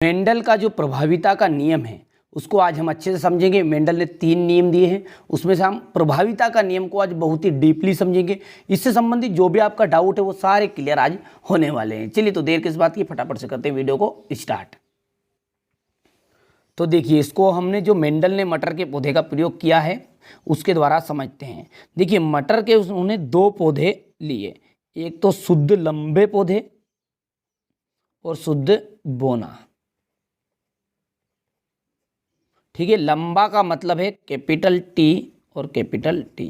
Mendel का जो प्रभाविता का नियम है उसको आज हम अच्छे से समझेंगे। मेंडल ने 3 नियम दिए हैं, उसमें से हम प्रभाविता का नियम को आज बहुत ही डीपली समझेंगे। इससे संबंधित जो भी आपका डाउट है वो सारे क्लियर आज होने वाले हैं। चलिए तो देर किस बात की, फटाफट से करते हैं वीडियो को स्टार्ट। तो देखिए, इसको हमने जो मेंडल ने मटर के पौधे का प्रयोग किया है उसके द्वारा समझते हैं। देखिए, मटर के उन्होंने 2 पौधे लिए, एक तो शुद्ध लंबे पौधे और शुद्ध बोना। ठीक है, लंबा का मतलब है कैपिटल टी और कैपिटल टी,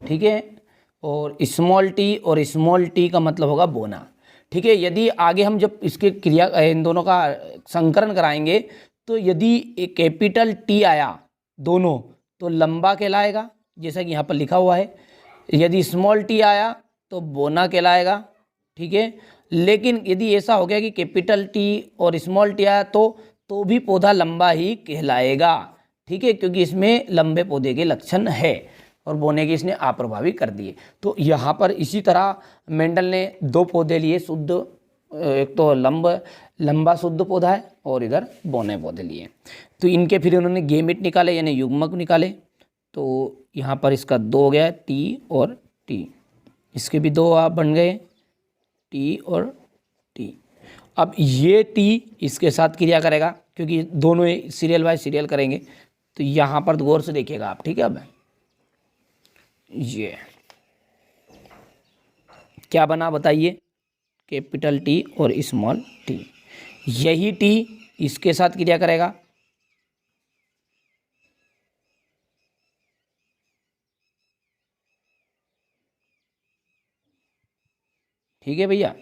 ठीक है, और स्मॉल टी और स्मॉल टी का मतलब होगा बोना। ठीक है, यदि आगे हम जब इसके क्रिया इन दोनों का संकरण कराएंगे तो यदि एक कैपिटल टी आया दोनों तो लंबा कहलाएगा, जैसा कि यहाँ पर लिखा हुआ है। यदि स्मॉल टी आया तो बोना कहलाएगा। ठीक है, लेकिन यदि ऐसा हो गया कि कैपिटल टी और स्मॉल टी आया तो भी पौधा लंबा ही कहलाएगा। ठीक है, क्योंकि इसमें लंबे पौधे के लक्षण है और बोने के इसने अप्रभावी कर दिए। तो यहाँ पर इसी तरह मेंडल ने 2 पौधे लिए शुद्ध, एक तो लंबा शुद्ध पौधा है और इधर बोने पौधे लिए। तो इनके फिर उन्होंने गेमेट निकाले यानी युग्मक निकाले। तो यहाँ पर इसका 2 हो गया, टी और टी, इसके भी 2 आप बन गए, टी और टी। अब ये टी इसके साथ क्रिया करेगा क्योंकि दोनों सीरियल बाय सीरियल करेंगे। तो यहाँ पर गौर से देखिएगा आप। ठीक है, अब ये क्या बना बताइए, कैपिटल टी और स्मॉल टी। यही टी इसके साथ क्रिया करेगा, ठीक है भैया।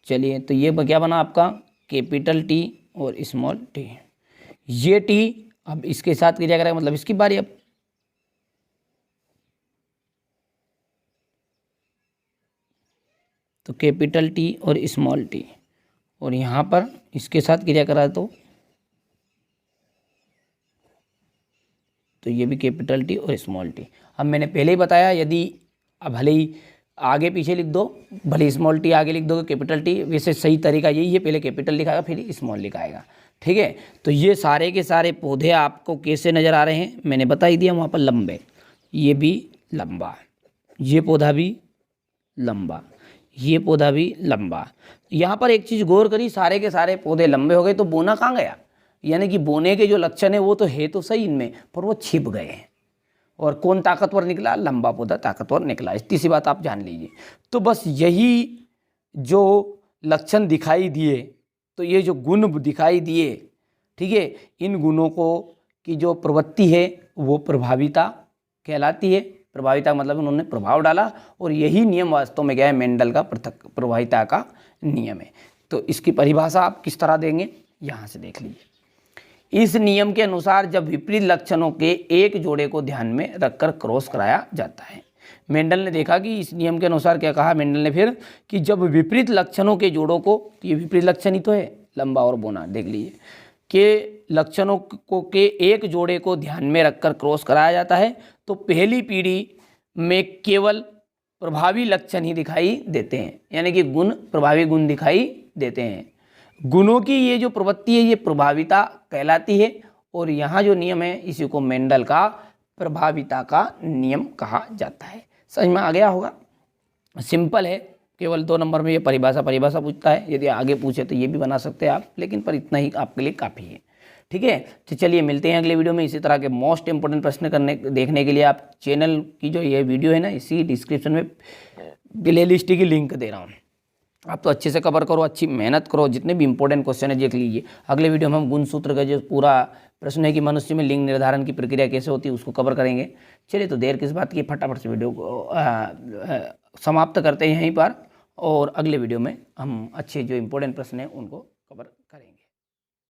चलिए, तो ये क्या बना आपका, कैपिटल टी और स्मॉल टी। ये टी अब इसके साथ क्रिया करेगा, मतलब इसकी बारी अब। तो कैपिटल टी और स्मॉल टी, और यहाँ पर इसके साथ क्रिया करा तो ये भी कैपिटल टी और स्मॉल टी। अब मैंने पहले ही बताया, यदि भले ही आगे पीछे लिख दो, भले स्मॉल टी आगे लिख दोगे कैपिटल टी, वैसे सही तरीका यही है, पहले कैपिटल लिखाएगा फिर स्मॉल लिखाएगा। ठीक है, तो ये सारे के सारे पौधे आपको कैसे नज़र आ रहे हैं मैंने बता ही दिया। वहाँ पर लंबे, ये भी लंबा, ये पौधा भी लंबा, ये पौधा भी लंबा। यहाँ पर एक चीज़ गौर करी, सारे के सारे पौधे लंबे हो गए तो बोना कहाँ गया, यानी कि बोने के जो लक्षण है वो तो है तो सही इनमें, पर वो छिप गए हैं। और कौन ताकतवर निकला, लंबा पौधा ताकतवर निकला। इतनी सी बात आप जान लीजिए। तो बस यही जो लक्षण दिखाई दिए, तो ये जो गुण दिखाई दिए, ठीक है, इन गुणों को की जो प्रवृत्ति है वो प्रभाविता कहलाती है। प्रभाविता मतलब उन्होंने प्रभाव डाला, और यही नियम वास्तव में क्या है, मेंडल का पृथक प्रभाविता का नियम है। तो इसकी परिभाषा आप किस तरह देंगे, यहाँ से देख लीजिए। इस नियम के अनुसार जब विपरीत लक्षणों के एक जोड़े को ध्यान में रखकर क्रॉस कराया जाता है। मेंडल ने देखा कि इस नियम के अनुसार क्या कहा मेंडल ने फिर, कि जब विपरीत लक्षणों के जोड़ों को, तो ये विपरीत लक्षण ही तो है, लंबा और बोना, देख लीजिए, के लक्षणों को के एक जोड़े को ध्यान में रखकर क्रॉस कराया जाता है, तो पहली पीढ़ी में केवल प्रभावी लक्षण ही दिखाई देते हैं, यानी कि गुण, प्रभावी गुण दिखाई देते हैं। गुणों की ये जो प्रवृत्ति है ये प्रभाविता कहलाती है, और यहाँ जो नियम है इसी को मेंडल का प्रभाविता का नियम कहा जाता है। समझ में आ गया होगा, सिंपल है। केवल 2 नंबर में ये परिभाषा पूछता है, यदि आगे पूछे तो ये भी बना सकते हैं आप, लेकिन पर इतना ही आपके लिए काफ़ी है। ठीक है, तो चलिए मिलते हैं अगले वीडियो में। इसी तरह के मोस्ट इंपोर्टेंट प्रश्न देखने के लिए आप चैनल की जो ये वीडियो है ना, इसी डिस्क्रिप्शन में प्ले लिस्ट की लिंक दे रहा हूँ, आप तो अच्छे से कवर करो, अच्छी मेहनत करो, जितने भी इंपॉर्टेंट क्वेश्चन है देख लीजिए। अगले वीडियो में हम गुणसूत्र का जो पूरा प्रश्न है कि मनुष्य में लिंग निर्धारण की प्रक्रिया कैसे होती है उसको कवर करेंगे। चलिए, तो देर किस बात की, फटाफट से वीडियो को समाप्त करते हैं यहीं पर, और अगले वीडियो में हम अच्छे जो इंपॉर्टेंट प्रश्न हैं उनको कवर